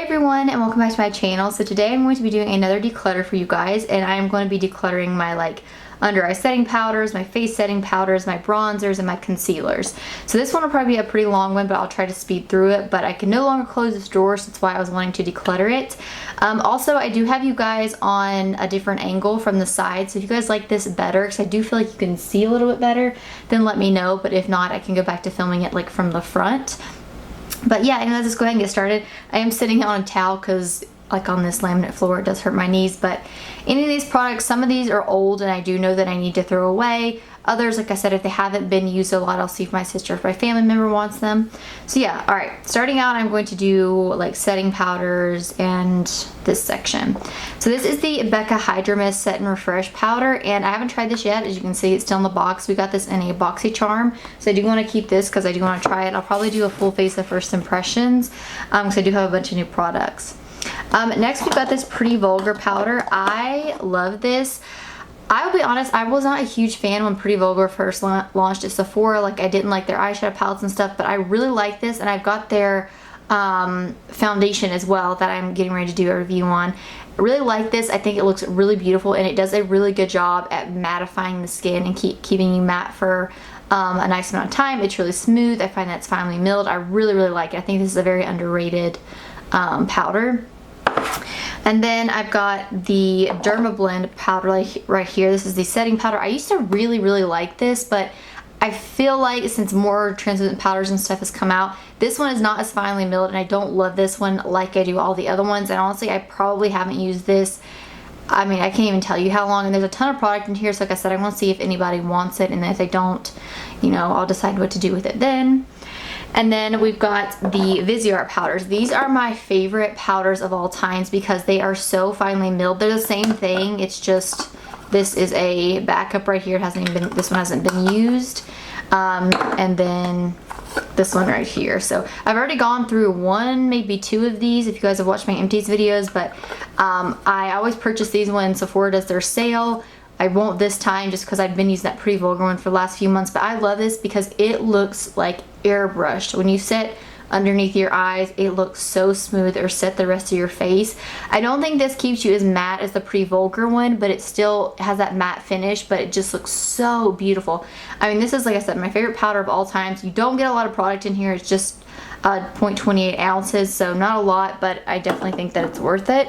Hey everyone, and welcome back to my channel. So today I'm going to be doing another declutter for you guys, and I'm going to be decluttering my under eye setting powders, my face setting powders, my bronzers, and my concealers. So this one will probably be a pretty long one, but I'll try to speed through it. But I can no longer close this drawer, so that's why I was wanting to declutter it. Also, I do have you guys on a different angle from the side, so if you guys like this better, because I do feel like you can see a little bit better, then let me know. But if not, I can go back to filming it from the front. But yeah, anyways, let's go ahead and get started. I am sitting on a towel because on this laminate floor it does hurt my knees. But any of these products, some of these are old and I do know that I need to throw away. Others, like I said, if they haven't been used a lot, I'll see if my sister or my family member wants them. So yeah, alright, starting out I'm going to do setting powders and this section. So this is the Becca Hydra Mist Set and Refresh powder, and I haven't tried this yet. As you can see, it's still in the box. We got this in a boxy charm, so I do want to keep this because I do want to try it. I'll probably do a full face of first impressions because I do have a bunch of new products. Next we've got this Pretty Vulgar powder. I love this. I'll be honest, I was not a huge fan when Pretty Vulgar first launched at Sephora. I didn't like their eyeshadow palettes and stuff, but I really like this, and I've got their foundation as well that I'm getting ready to do a review on. I really like this. I think it looks really beautiful, and it does a really good job at mattifying the skin and keeping you matte for a nice amount of time. It's really smooth. I find that it's finely milled. I really like it. I think this is a very underrated powder. And then I've got the Derma Blend powder right here. This is the setting powder. I used to really like this, but I feel like since more translucent powders and stuff has come out, this one is not as finely milled, and I don't love this one like I do all the other ones. And honestly, I probably haven't used this, I mean, I can't even tell you how long, and there's a ton of product in here. So like I said, I want to see if anybody wants it, and if they don't, I'll decide what to do with it then. And then we've got the Viseart powders. These are my favorite powders of all times because they are so finely milled. They're the same thing. It's just this is a backup right here. This one hasn't been used. And then this one right here. So I've already gone through one, maybe two of these if you guys have watched my empties videos, but I always purchase these when Sephora does their sale. I won't this time just because I've been using that Pretty Vulgar one for the last few months, but I love this because it looks like airbrushed. When you set underneath your eyes, it looks so smooth, or set the rest of your face. I don't think this keeps you as matte as the Pretty Vulgar one, but it still has that matte finish, but it just looks so beautiful. I mean, this is, like I said, my favorite powder of all times. You don't get a lot of product in here. It's just 0.28 ounces, so not a lot, but I definitely think that it's worth it.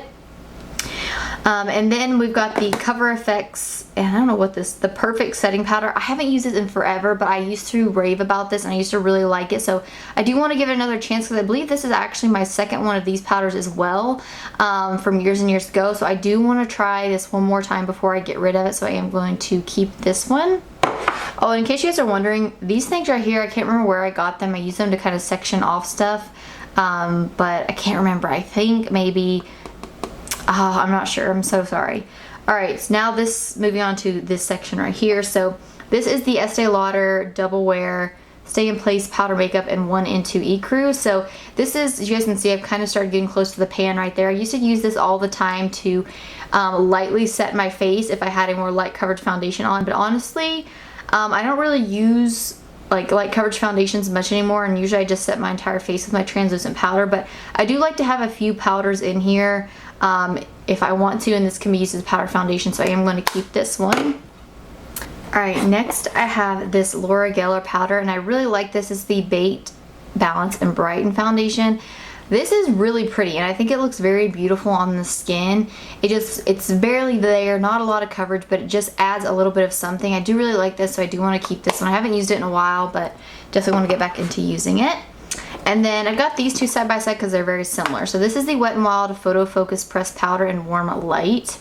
And then we've got the Cover FX, and I don't know what the Perfect Setting Powder. I haven't used this in forever, but I used to rave about this and I used to really like it, so I do want to give it another chance because I believe this is actually my second one of these powders as well, from years and years ago. So I do want to try this one more time before I get rid of it, so I am going to keep this one. Oh, in case you guys are wondering, these things right here, I can't remember where I got them. I use them to kind of section off stuff, but I can't remember. I think maybe... I'm not sure. I'm so sorry. Alright, so now moving on to this section right here. So this is the Estee Lauder Double Wear Stay in Place Powder Makeup in 1 in 2 Ecru. So this is, as you guys can see, I've kind of started getting close to the pan right there. I used to use this all the time to lightly set my face if I had a more light coverage foundation on. But honestly, I don't really use light coverage foundations much anymore, and usually I just set my entire face with my translucent powder. But I do like to have a few powders in here if I want to, and this can be used as powder foundation, so I am going to keep this one. Alright, next I have this Laura Geller powder, and I really like this. It's the Bait, Balance, and Brighten foundation. This is really pretty, and I think it looks very beautiful on the skin. It's barely there, not a lot of coverage, but it just adds a little bit of something. I do really like this, so I do want to keep this one. I haven't used it in a while, but definitely want to get back into using it. And then I've got these two side by side because they're very similar. So this is the Wet n Wild Photo Focus Pressed Powder in Warm Light.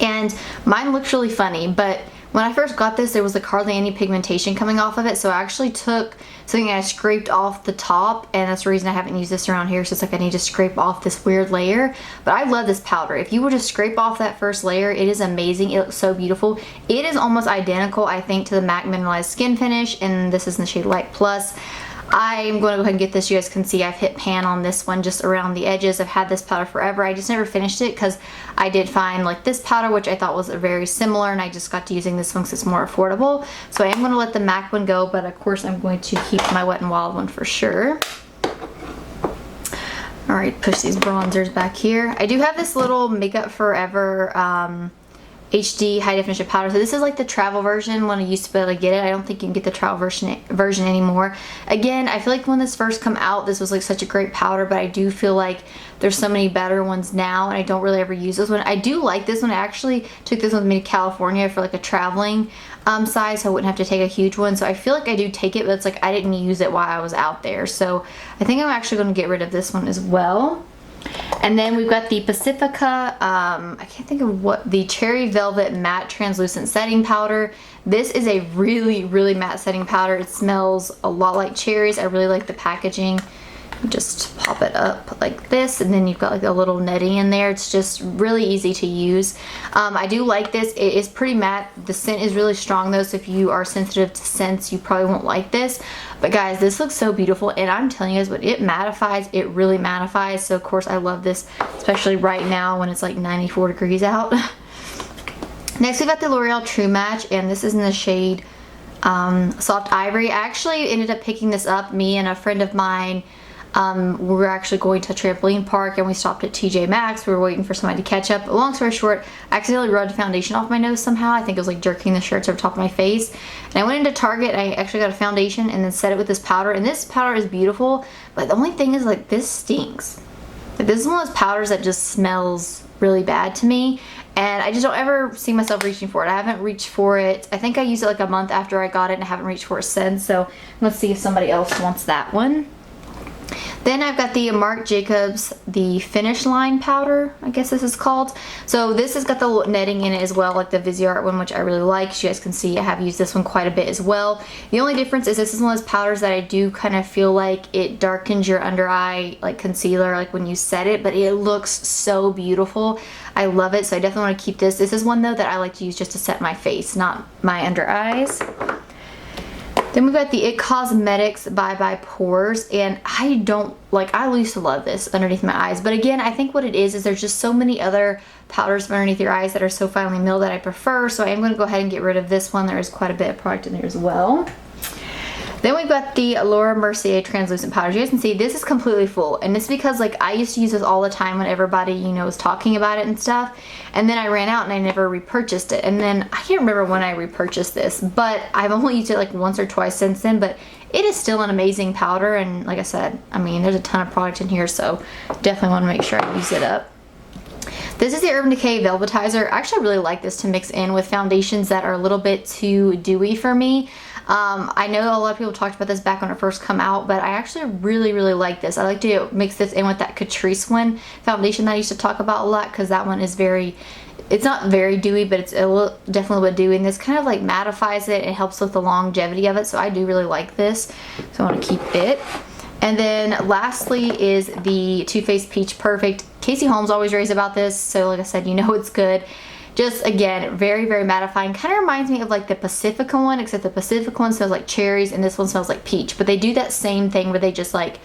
And mine looks really funny, but when I first got this, there was hardly any pigmentation coming off of it, so I actually took something and I scraped off the top, and that's the reason I haven't used this around here. So it's I need to scrape off this weird layer. But I love this powder. If you were to scrape off that first layer, it is amazing. It looks so beautiful. It is almost identical, I think, to the MAC Mineralized Skin Finish, and this is in the shade Light Plus. I'm going to go ahead and get this. You guys can see I've hit pan on this one just around the edges. I've had this powder forever. I just never finished it because I did find this powder, which I thought was very similar, and I just got to using this one because it's more affordable. So I am going to let the MAC one go, but of course I'm going to keep my Wet n Wild one for sure. All right, push these bronzers back here. I do have this little Makeup Forever HD high definition powder. So this is like the travel version when I used to be able to get it. I don't think you can get the travel version anymore. Again, I feel like when this first come out, this was like such a great powder, but I do feel like there's so many better ones now, and I don't really ever use this one. I do like this one. I actually took this one with me to California for like a traveling size, so I wouldn't have to take a huge one. So I feel like I do take it, but it's like I didn't use it while I was out there. So I think I'm actually going to get rid of this one as well. And then we've got the Pacifica, I can't think of what, the Cherry Velvet Matte Translucent Setting Powder. This is a really, really matte setting powder. It smells a lot like cherries. I really like the packaging. Just pop it up like this, and then you've got like a little netting in there. It's just really easy to use. I do like this. It is pretty matte. The scent is really strong though, so if you are sensitive to scents, you probably won't like this. But guys, this looks so beautiful, and I'm telling you guys, when it mattifies, it really mattifies. So of course I love this, especially right now when it's like 94 degrees out. Next we've got the L'Oreal True Match, and this is in the shade Soft Ivory. I actually ended up picking this up. Me and a friend of mine, we were actually going to a trampoline park, and we stopped at TJ Maxx. We were waiting for somebody to catch up. Long story short, I accidentally rubbed foundation off my nose somehow. I think it was like jerking the shirts over top of my face. And I went into Target, and I actually got a foundation and then set it with this powder. And this powder is beautiful, but the only thing is like this stinks. Like, this is one of those powders that just smells really bad to me. And I just don't ever see myself reaching for it. I haven't reached for it. I think I used it like a month after I got it, and I haven't reached for it since. So let's see if somebody else wants that one. Then I've got the Marc Jacobs, the Finish Line powder, I guess this is called. So this has got the netting in it as well, like the Viseart one, which I really like. As you guys can see, I have used this one quite a bit as well. The only difference is this is one of those powders that I do kind of feel like it darkens your under eye, like concealer, like when you set it, but it looks so beautiful. I love it, so I definitely want to keep this. This is one though that I like to use just to set my face, not my under eyes. Then we've got the IT Cosmetics Bye Bye Pores, and I used to love this underneath my eyes, but again, I think what it is there's just so many other powders from underneath your eyes that are so finely milled that I prefer, so I am going to go ahead and get rid of this one. There is quite a bit of product in there as well. Then we've got the Laura Mercier translucent powders. You guys can see this is completely full, and it's because like I used to use this all the time when everybody, you know, was talking about it and stuff, and then I ran out and I never repurchased it. And then I can't remember when I repurchased this, but I've only used it like once or twice since then, but it is still an amazing powder. And like I said, I mean, there's a ton of product in here, so definitely want to make sure I use it up. This is the Urban Decay Velvetizer. I actually really like this to mix in with foundations that are a little bit too dewy for me. I know a lot of people talked about this back when it first come out, but I actually really, really like this. I like to mix this in with that Catrice one foundation that I used to talk about a lot, because that one is it's not very dewy, but it's definitely a bit dewy, and this kind of like mattifies it. It helps with the longevity of it, so I do really like this, so I want to keep it. And then lastly is the Too Faced Peach Perfect. Casey Holmes always raves about this, so like I said, you know it's good. Just again, very, very mattifying. Kind of reminds me of like the Pacifica one, except the Pacifica one smells like cherries and this one smells like peach. But they do that same thing where they just like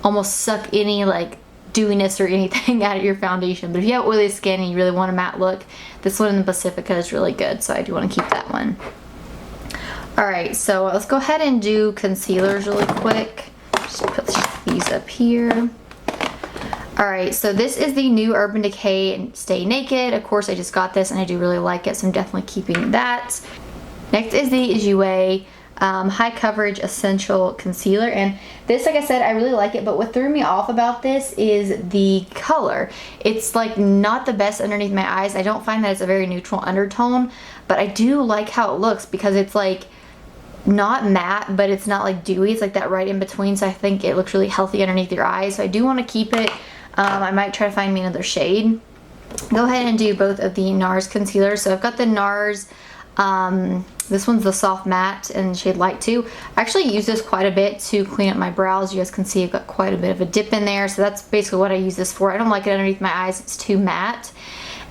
almost suck any like dewiness or anything out of your foundation. But if you have oily skin and you really want a matte look, this one in the Pacifica is really good, so I do want to keep that one. Alright, so let's go ahead and do concealers really quick. Just put these up here. Alright, so this is the new Urban Decay Stay Naked. Of course, I just got this and I do really like it, so I'm definitely keeping that. Next is the Jouer High Coverage Essential Concealer, and this, like I said, I really like it, but what threw me off about this is the color. It's like not the best underneath my eyes. I don't find that it's a very neutral undertone, but I do like how it looks because it's like not matte, but it's not like dewy. It's like that right in between, so I think it looks really healthy underneath your eyes, so I do want to keep it. I might try to find me another shade. Go ahead and do both of the NARS concealers. So I've got the NARS, this one's the Soft Matte in shade Light 2. I actually use this quite a bit to clean up my brows. You guys can see I've got quite a bit of a dip in there, so that's basically what I use this for. I don't like it underneath my eyes, it's too matte.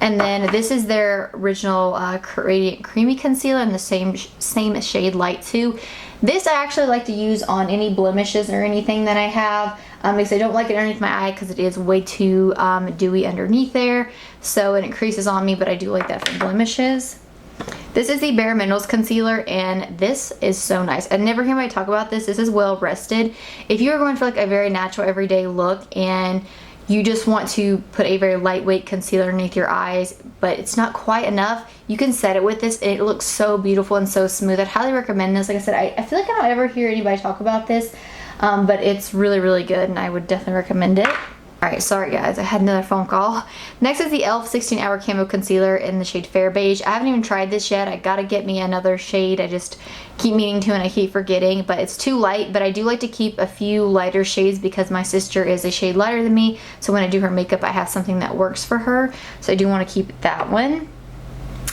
And then this is their original Radiant Creamy Concealer in the same shade Light 2. This I actually like to use on any blemishes or anything that I have, because I don't like it underneath my eye because it is way too dewy underneath there. So, and it creases on me, but I do like that for blemishes. This is the Bare Minerals Concealer, and this is so nice. I never hear anybody talk about this. This is well rested. If you are going for like a very natural everyday look and you just want to put a very lightweight concealer underneath your eyes, but it's not quite enough, you can set it with this and it looks so beautiful and so smooth. I'd highly recommend this. Like I said, I feel like I don't ever hear anybody talk about this, but it's really, really good and I would definitely recommend it. Alright, sorry guys, I had another phone call. Next is the e.l.f. 16 Hour Camo Concealer in the shade Fair Beige. I haven't even tried this yet. I gotta get me another shade. I just keep meaning to and I keep forgetting, but it's too light. But I do like to keep a few lighter shades because my sister is a shade lighter than me. So when I do her makeup, I have something that works for her. So I do want to keep that one.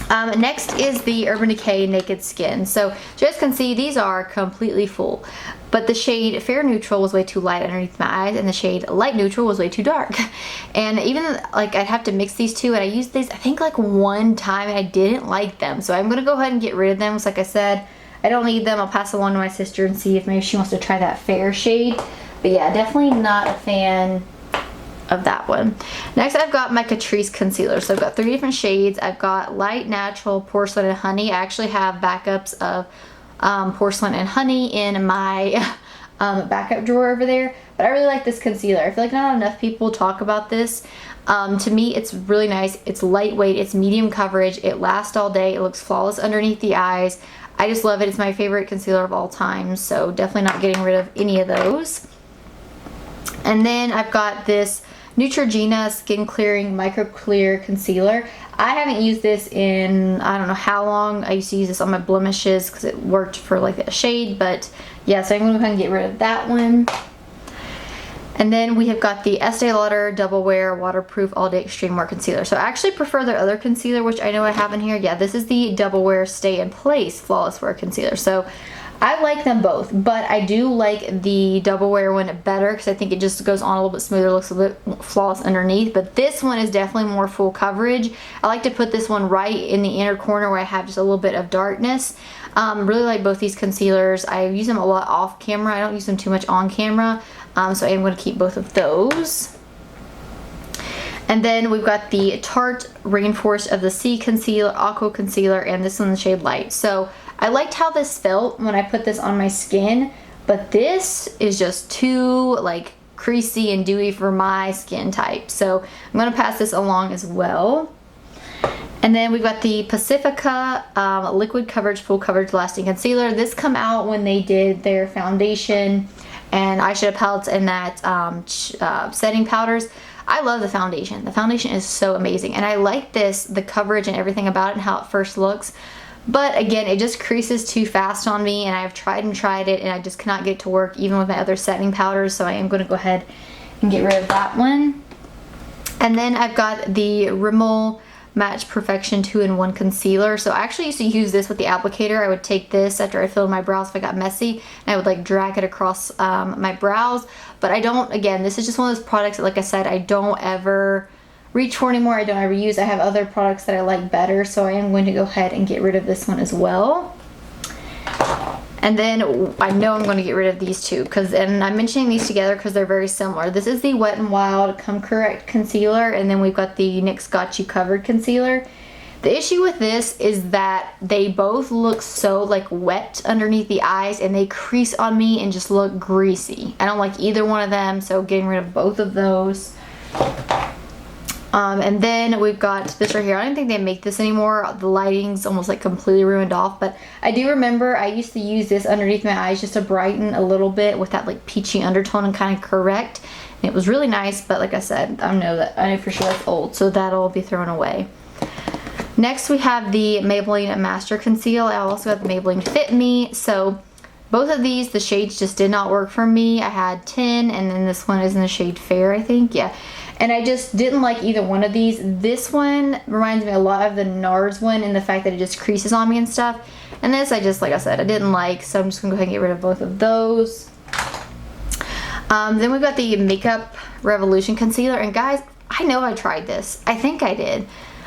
Next is the Urban Decay Naked Skin. So as you guys can see, these are completely full. But the shade Fair Neutral was way too light underneath my eyes, and the shade Light Neutral was way too dark. And even like I'd have to mix these two, and I used these I think like one time and I didn't like them. So I'm gonna go ahead and get rid of them. So like I said, I don't need them. I'll pass them on to my sister and see if maybe she wants to try that fair shade. But yeah, definitely not a fan of that one. Next, I've got my Catrice concealer. So I've got 3 different shades. I've got Light, Natural, Porcelain, and Honey. I actually have backups of Porcelain and Honey in my backup drawer over there. But I really like this concealer. I feel like not enough people talk about this. To me, it's really nice. It's lightweight. It's medium coverage. It lasts all day. It looks flawless underneath the eyes. I just love it. It's my favorite concealer of all time. So definitely not getting rid of any of those. And then I've got this Neutrogena Skin Clearing Micro Clear Concealer. I haven't used this in I don't know how long. I used to use this on my blemishes because it worked for like a shade, but yeah, so I'm going to go ahead and get rid of that one. And then we have got the Estee Lauder Double Wear Waterproof All Day Extreme Wear Concealer. So I actually prefer their other concealer, which I know I have in here. Yeah, this is the Double Wear Stay in Place Flawless Wear Concealer. So I like them both, but I do like the Double Wear one better because I think it just goes on a little bit smoother, looks a bit flawless underneath. But this one is definitely more full coverage. I like to put this one right in the inner corner where I have just a little bit of darkness. Really like both these concealers. I use them a lot off camera. I don't use them too much on camera, so I am going to keep both of those. And then we've got the Tarte Rainforest of the Sea Concealer, Aqua Concealer, and this one in the shade Light. So I liked how this felt when I put this on my skin, but this is just too like creasy and dewy for my skin type. So I'm going to pass this along as well. And then we've got the Pacifica Liquid Coverage Full Coverage Lasting Concealer. This come out when they did their foundation and eyeshadow palettes and that setting powders. I love the foundation. The foundation is so amazing. And I like this, the coverage and everything about it and how it first looks. But again, it just creases too fast on me and I've tried and tried it and I just cannot get it to work even with my other setting powders. So I am going to go ahead and get rid of that one. And then I've got the Rimmel Match Perfection 2-in-1 Concealer. So I actually used to use this with the applicator. I would take this after I filled my brows if I got messy and I would like drag it across my brows. But I don't, again, this is just one of those products that, like I said, I don't ever reach for anymore. I don't ever use. I have other products that I like better, so I am going to go ahead and get rid of this one as well. And then I know I'm going to get rid of these two and I'm mentioning these together because they're very similar. This is the Wet n Wild Come Correct Concealer, and then we've got the NYX Got You Covered Concealer. The issue with this is that they both look so like wet underneath the eyes and they crease on me and just look greasy. I don't like either one of them, so getting rid of both of those. And then we've got this right here. I don't think they make this anymore. The lighting's almost like completely ruined off, but I do remember I used to use this underneath my eyes just to brighten a little bit with that like peachy undertone and kind of correct. And it was really nice, but like I said, I know for sure that's old, so that'll be thrown away. Next we have the Maybelline Master Conceal. I also have the Maybelline Fit Me. So both of these, the shades just did not work for me. I had 10 and then this one is in the shade Fair, I think. Yeah. And I just didn't like either one of these. This one reminds me a lot of the NARS one in the fact that it just creases on me and stuff. And this I just, like I said, I didn't like, so I'm just going to go ahead and get rid of both of those. Then we've got the Makeup Revolution Concealer. And guys, I know I tried this. I think I did.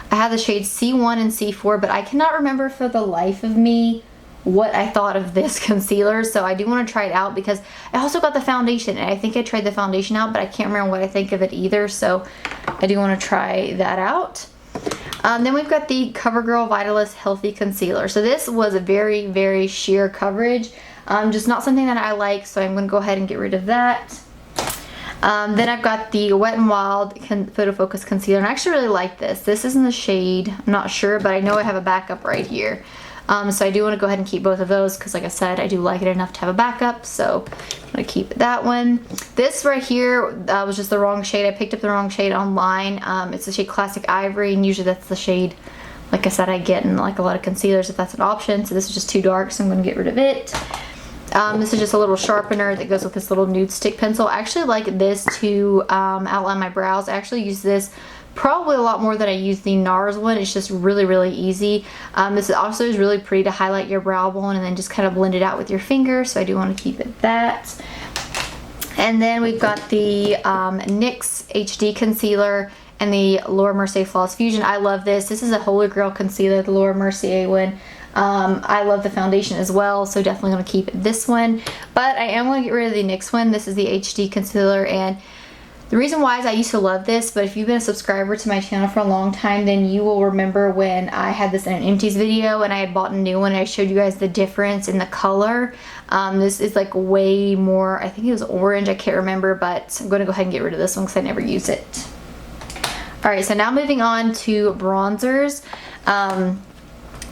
I have the shades C1 and C4, but I cannot remember for the life of me what I thought of this concealer, so I do want to try it out because I also got the foundation and I think I tried the foundation out, but I can't remember what I think of it either, so I do want to try that out. Then we've got the CoverGirl Vitalist Healthy Concealer. So this was a very, very sheer coverage, just not something that I like, so I'm going to go ahead and get rid of that. Then I've got the Wet n Wild Photo Focus Concealer, and I actually really like this. This is in the shade, I'm not sure, but I know I have a backup right here. So I do want to go ahead and keep both of those because, like I said, I do like it enough to have a backup, so I'm going to keep that one. This right here was just the wrong shade. I picked up the wrong shade online. It's the shade Classic Ivory, and usually that's the shade, like I said, I get in like a lot of concealers if that's an option. So this is just too dark, so I'm going to get rid of it. This is just a little sharpener that goes with this little nude stick pencil. I actually like this to outline my brows. I actually use this probably a lot more than I use the NARS one. It's just really, really easy. This also is really pretty to highlight your brow bone and then just kind of blend it out with your finger, so I do want to keep it that. And then we've got the NYX HD Concealer and the Laura Mercier Flawless Fusion. I love this. This is a Holy Grail concealer, the Laura Mercier one. I love the foundation as well, so definitely going to keep this one. But I am going to get rid of the NYX one. This is the HD Concealer, and the reason why is I used to love this, but if you've been a subscriber to my channel for a long time, then you will remember when I had this in an empties video and I had bought a new one and I showed you guys the difference in the color. This is like way more, I think it was orange, I can't remember, but I'm going to go ahead and get rid of this one because I never use it. Alright, so now moving on to bronzers.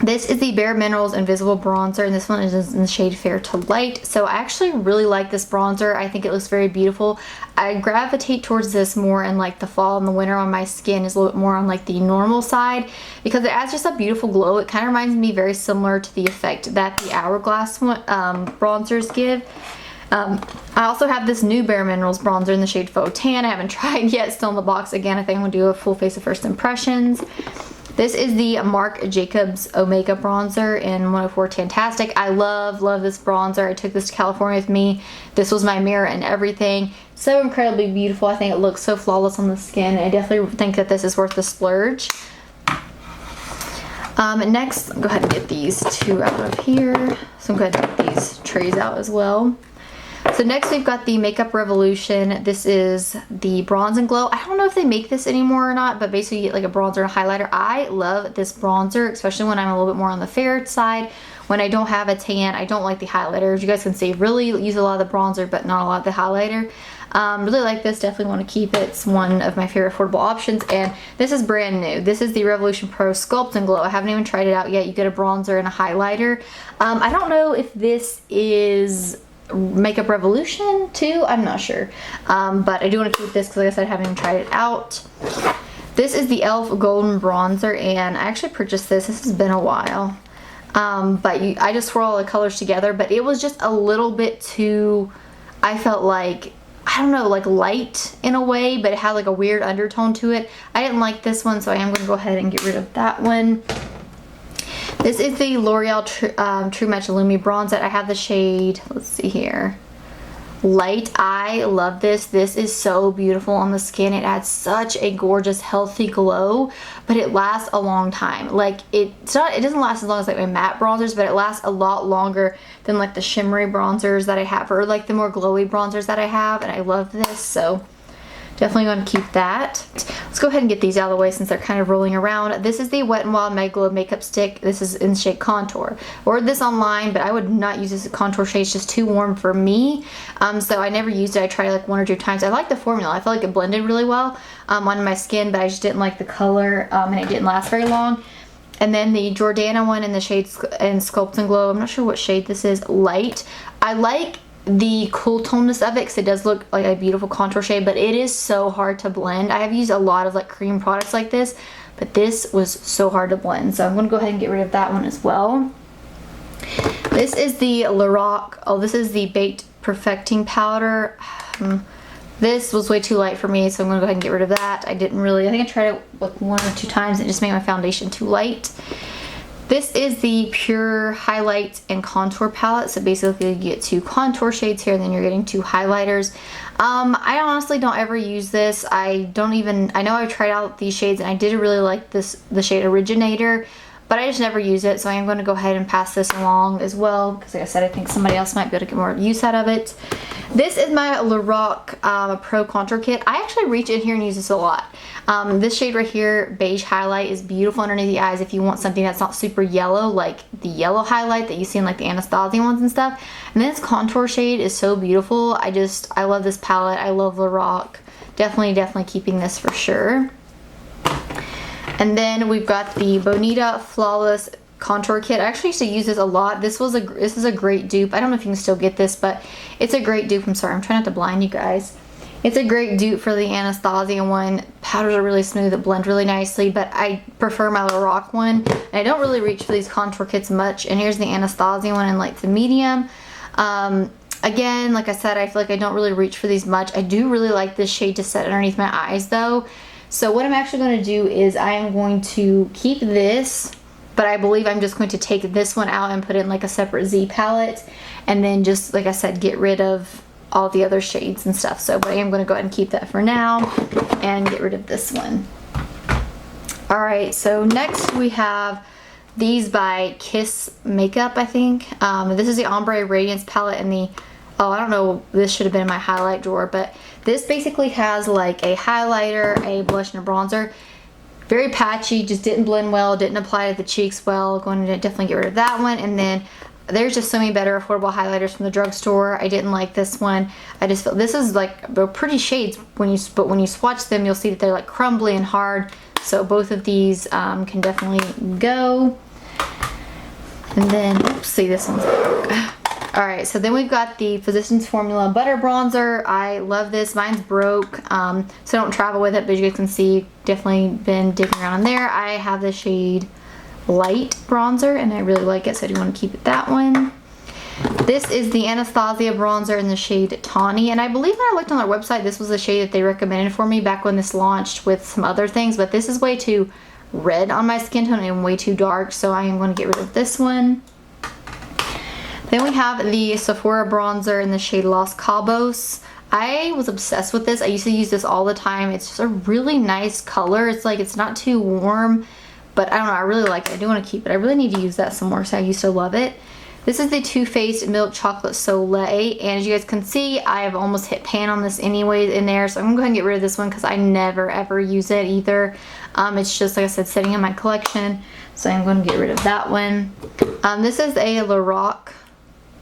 This is the Bare Minerals Invisible Bronzer, and this one is in the shade Fair to Light. So I actually really like this bronzer. I think it looks very beautiful. I gravitate towards this more in like the fall and the winter when my skin is a little bit more on like the normal side, because it adds just a beautiful glow. It kind of reminds me very similar to the effect that the Hourglass one, bronzers give. I also have this new Bare Minerals bronzer in the shade Faux Tan. I haven't tried yet, still in the box. Again, I think I'm going to do a full face of first impressions. This is the Marc Jacobs Omega bronzer in 104 Tantastic. I love this bronzer. I took this to California with me. This was my mirror and everything. So incredibly beautiful. I think it looks so flawless on the skin. I definitely think that this is worth the splurge. Next, I'll go ahead and get these two out of here. So I'm going to take these trays out as well. So next we've got the Makeup Revolution. This is the Bronze and Glow. I don't know if they make this anymore or not, but basically you get like a bronzer and a highlighter. I love this bronzer, especially when I'm a little bit more on the fair side. When I don't have a tan, I don't like the highlighter. As you guys can see, really use a lot of the bronzer, but not a lot of the highlighter. Really like this, definitely want to keep it. It's one of my favorite affordable options, and this is brand new. This is the Revolution Pro Sculpt and Glow. I haven't even tried it out yet. You get a bronzer and a highlighter. I don't know if this is Makeup Revolution too, I'm not sure, but I do want to keep this because, like I said, I haven't even tried it out. This is the e.l.f. Golden Bronzer, and I actually purchased this. This has been a while, but I just swirl all the colors together, but it was just a little bit too, I felt like, I don't know, like light in a way, but it had like a weird undertone to it. I didn't like this one, so I am going to go ahead and get rid of that one. This is the L'Oreal True Match Lumi Bronze. I have the shade, let's see here, Light. I love this. This is so beautiful on the skin. It adds such a gorgeous, healthy glow, but it lasts a long time. Like it doesn't last as long as like my matte bronzers, but it lasts a lot longer than like the shimmery bronzers that I have, or like the more glowy bronzers that I have, and I love this, so definitely going to keep that. Let's go ahead and get these out of the way since they're kind of rolling around. This is the Wet n Wild Mega Glow Makeup Stick. This is in shade Contour. Ordered this online, but I would not use this as contour shade. It's just too warm for me. So I never used it. I tried it like 1 or 2 times. I like the formula. I felt like it blended really well on my skin, but I just didn't like the color, and it didn't last very long. And then the Jordana one in the shade in Sculpt and Glow. I'm not sure what shade this is. Light. I like the cool toneness of it because it does look like a beautiful contour shade, but it is so hard to blend. I have used a lot of like cream products like this, but this was so hard to blend, so I'm going to go ahead and get rid of that one as well. This is the Lorac, this is the Baked Perfecting Powder. This was way too light for me, so I'm going to go ahead and get rid of that. I think I tried it like 1 or 2 times and it just made my foundation too light. This is the Pure Highlight and Contour Palette. So basically you get 2 contour shades here, and then you're getting 2 highlighters. I honestly don't ever use this. I know I've tried out these shades and I did really like the shade Originator. but I just never use it, so I am going to go ahead and pass this along as well, because like I said, I think somebody else might be able to get more use out of it. This is my Lorac Pro Contour Kit. I actually reach in here and use this a lot. This shade right here, Beige Highlight, is beautiful underneath the eyes if you want something that's not super yellow, like the yellow highlight that you see in like the Anastasia ones and stuff. And this contour shade is so beautiful. I love this palette. I love Lorac. Definitely keeping this for sure. And then we've got the Bonita Flawless Contour Kit. I actually used to use this a lot. This is a great dupe. I don't know if you can still get this, but it's a great dupe. I'm sorry, I'm trying not to blind you guys. It's a great dupe for the Anastasia one. Powders are really smooth, that blend really nicely, but I prefer my Lorac one. And I don't really reach for these contour kits much. And here's the Anastasia one in light to medium. Again, like I said, I feel like I don't really reach for these much. I do really like this shade to set underneath my eyes though. So what I'm actually going to do is I am going to keep this, but I believe I'm just going to take this one out and put it in like a separate Z palette, and then just, like I said, get rid of all the other shades and stuff. So, but I am going to go ahead and keep that for now and get rid of this one. Alright, so next we have these by Kiss Makeup, I think. This is the Ombre Radiance palette in the, oh, I don't know, this should have been in my highlight drawer, but this basically has like a highlighter, a blush, and a bronzer. Very patchy, just didn't blend well, didn't apply to the cheeks well. Going to definitely get rid of that one. And then there's just so many better affordable highlighters from the drugstore. I didn't like this one. I just felt this is like, they're pretty shades but when you swatch them, you'll see that they're like crumbly and hard. So both of these can definitely go. And then, oops, see, this one's broke. Alright, so then we've got the Physicians Formula Butter Bronzer. I love this. Mine's broke, so I don't travel with it, but as you guys can see, definitely been digging around there. I have the shade Light Bronzer, and I really like it, so I do want to keep it that one. This is the Anastasia Bronzer in the shade Tawny, and I believe when I looked on their website, this was the shade that they recommended for me back when this launched with some other things, but this is way too red on my skin tone and way too dark, so I am going to get rid of this one. Then we have the Sephora bronzer in the shade Los Cabos. I was obsessed with this. I used to use this all the time. It's just a really nice color. It's like, it's not too warm, but I don't know, I really like it. I do want to keep it. I really need to use that some more, so I used to love it. This is the Too Faced Milk Chocolate Soleil, and as you guys can see, I have almost hit pan on this anyways in there, so I'm going to go ahead and get rid of this one because I never ever use it either. It's just, like I said, sitting in my collection, so I'm going to get rid of that one. This is a Lorac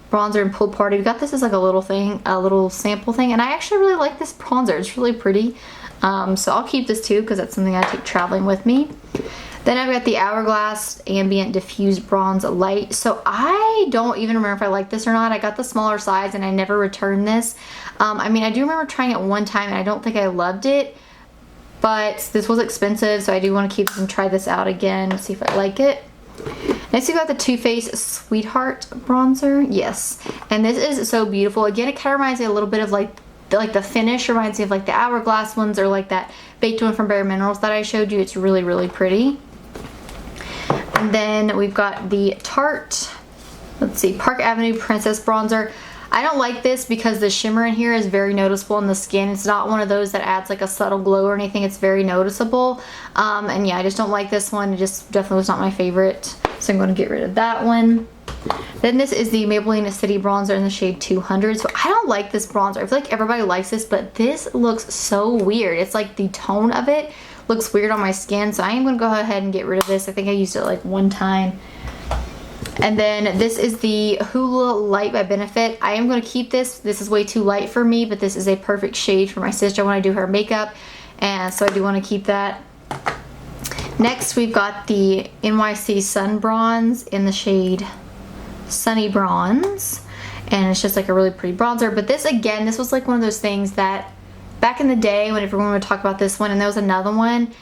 bronzer in Pool Party. We got this as like a little thing, a little sample thing, and I actually really like this bronzer. It's really pretty. So I'll keep this too because that's something I take traveling with me. Then I've got the Hourglass Ambient Diffused Bronze Light. So I don't even remember if I like this or not. I got the smaller size and I never returned this. I mean, I do remember trying it one time and I don't think I loved it, but this was expensive, so I do want to keep this and try this out again, see if I like it. Next we got the Too Faced Sweetheart Bronzer. Yes, and this is so beautiful. Again, it kind of reminds me a little bit of like the finish reminds me of like the Hourglass ones or like that baked one from Bare Minerals that I showed you. It's really, really pretty. And then we've got the Tarte, let's see, Park Avenue Princess Bronzer. I don't like this because the shimmer in here is very noticeable in the skin. It's not one of those that adds like a subtle glow or anything. It's very noticeable. And yeah, I just don't like this one. It just definitely was not my favorite. So I'm going to get rid of that one. Then this is the Maybelline City Bronzer in the shade 200. So I don't like this bronzer. I feel like everybody likes this, but this looks so weird. It's like the tone of it looks weird on my skin. So I am going to go ahead and get rid of this. I think I used it like one time. And then this is the Hula Light by Benefit. I am going to keep this. This is way too light for me, but this is a perfect shade for my sister when I do her makeup. And so I do want to keep that. Next, we've got the NYC Sun Bronze in the shade Sunny Bronze. And it's just like a really pretty bronzer. But this, again, this was like one of those things that back in the day when everyone would talk about this one, and there was another one,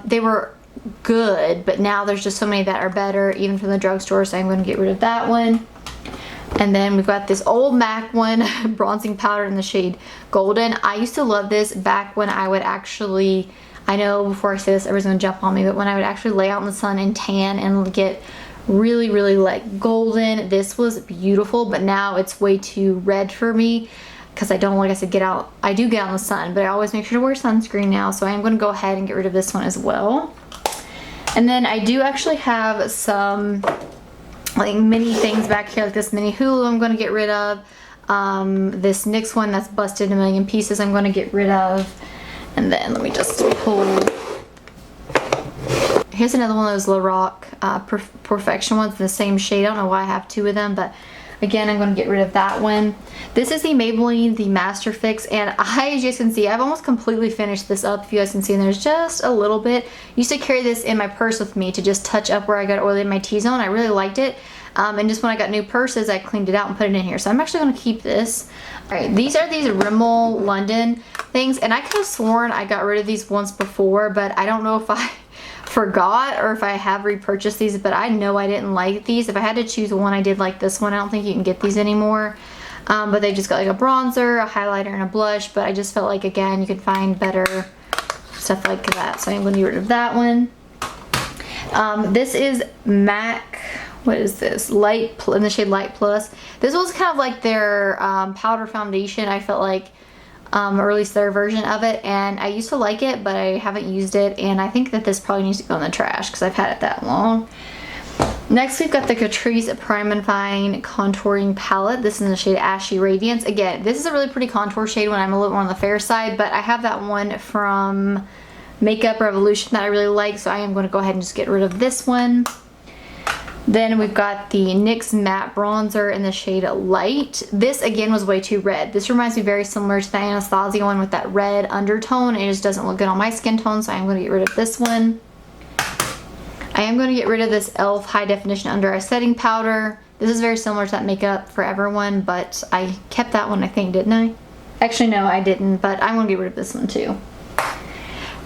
they were good, but now there's just so many that are better, even from the drugstore, so I'm going to get rid of that one. And then we've got this old MAC one, bronzing powder in the shade Golden. I used to love this back when I would actually, I know before I say this everyone's going to jump on me, but when I would actually lay out in the sun and tan and get really, really like golden, this was beautiful, but now it's way too red for me because I don't, like I said, get out. I do get out in the sun, but I always make sure to wear sunscreen now, so I am going to go ahead and get rid of this one as well. And then I do actually have some like mini things back here, like this mini Hulu I'm going to get rid of. This NYX one that's busted in a million pieces I'm going to get rid of. And then let me just pull. Here's another one of those Lorac Perfection ones in the same shade. I don't know why I have two of them, but again, I'm going to get rid of that one. This is the Maybelline, the Master Fix, and as you can see, I've almost completely finished this up. If you guys can see, and there's just a little bit. I used to carry this in my purse with me to just touch up where I got oil in my T-zone. I really liked it. And just when I got new purses, I cleaned it out and put it in here. So I'm actually going to keep this. Alright, these are these Rimmel London things, and I could have sworn I got rid of these once before, but I don't know if I forgot or if I have repurchased these, but I know I didn't like these. If I had to choose one, I did like this one. I don't think you can get these anymore. But they just got like a bronzer, a highlighter, and a blush, but I just felt like, again, you could find better stuff like that. So I'm going to get rid of that one. This is MAC, what is this? Light, in the shade Light Plus. This was kind of like their powder foundation. I felt like, or at least their version of it, and I used to like it, but I haven't used it, and I think that this probably needs to go in the trash because I've had it that long. Next, we've got the Catrice Prime and Fine Contouring Palette. This is in the shade Ashy Radiance. Again, this is a really pretty contour shade when I'm a little more on the fair side, but I have that one from Makeup Revolution that I really like, so I am going to go ahead and just get rid of this one. Then we've got the NYX Matte Bronzer in the shade Light. This, again, was way too red. This reminds me very similar to the Anastasia one with that red undertone. It just doesn't look good on my skin tone, so I'm going to get rid of this one. I am going to get rid of this e.l.f. High Definition Under Eye Setting Powder. This is very similar to that Makeup Forever one, but I kept that one, I think, didn't I? Actually, no, I didn't, but I'm going to get rid of this one too.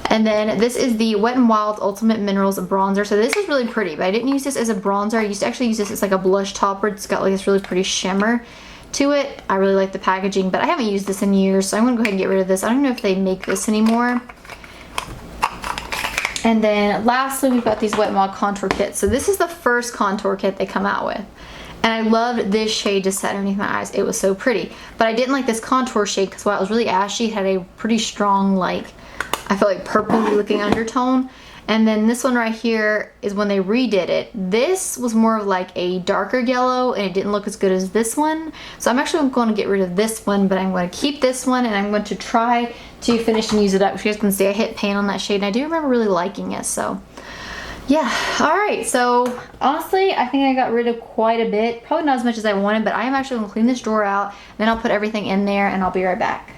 And then this is the Wet n Wild Ultimate Minerals Bronzer. So this is really pretty, but I didn't use this as a bronzer. I used to actually use this as like a blush topper. It's got like this really pretty shimmer to it. I really like the packaging, but I haven't used this in years, so I'm going to go ahead and get rid of this. I don't know if they make this anymore. And then lastly, we've got these Wet n Wild Contour Kits. So this is the first contour kit they come out with. And I loved this shade to set underneath my eyes. It was so pretty. But I didn't like this contour shade because while it was really ashy, it had a pretty strong, like, I felt like purpley looking undertone. And then this one right here is when they redid it. This was more of like a darker yellow and it didn't look as good as this one. So I'm actually going to get rid of this one, but I'm going to keep this one and I'm going to try to finish and use it up. If you guys can see, I hit pan on that shade and I do remember really liking it. So yeah, alright, so honestly, I think I got rid of quite a bit. Probably not as much as I wanted, but I am actually going to clean this drawer out. Then I'll put everything in there and I'll be right back.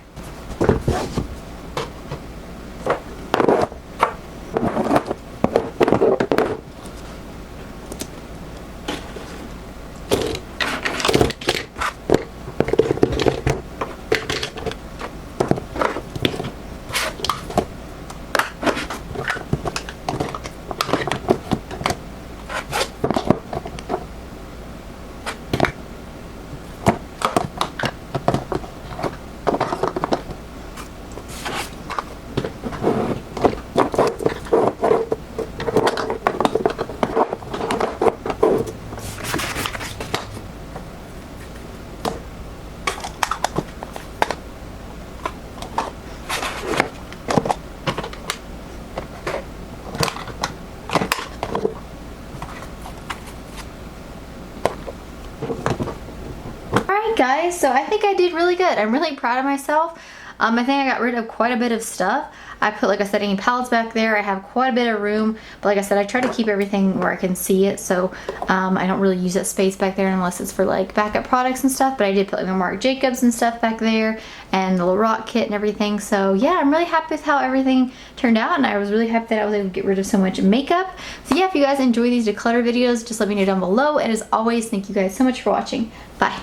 Guys, so I think I did really good. I'm really proud of myself. I think I got rid of quite a bit of stuff. I put, like I said, any palettes back there. I have quite a bit of room, but like I said, I try to keep everything where I can see it, so I don't really use that space back there unless it's for like backup products and stuff, but I did put like my Marc Jacobs and stuff back there and the Lorac kit and everything. So yeah, I'm really happy with how everything turned out, and I was really happy that I was able to get rid of so much makeup. So yeah, if you guys enjoy these declutter videos, just let me know down below, and as always, thank you guys so much for watching. Bye.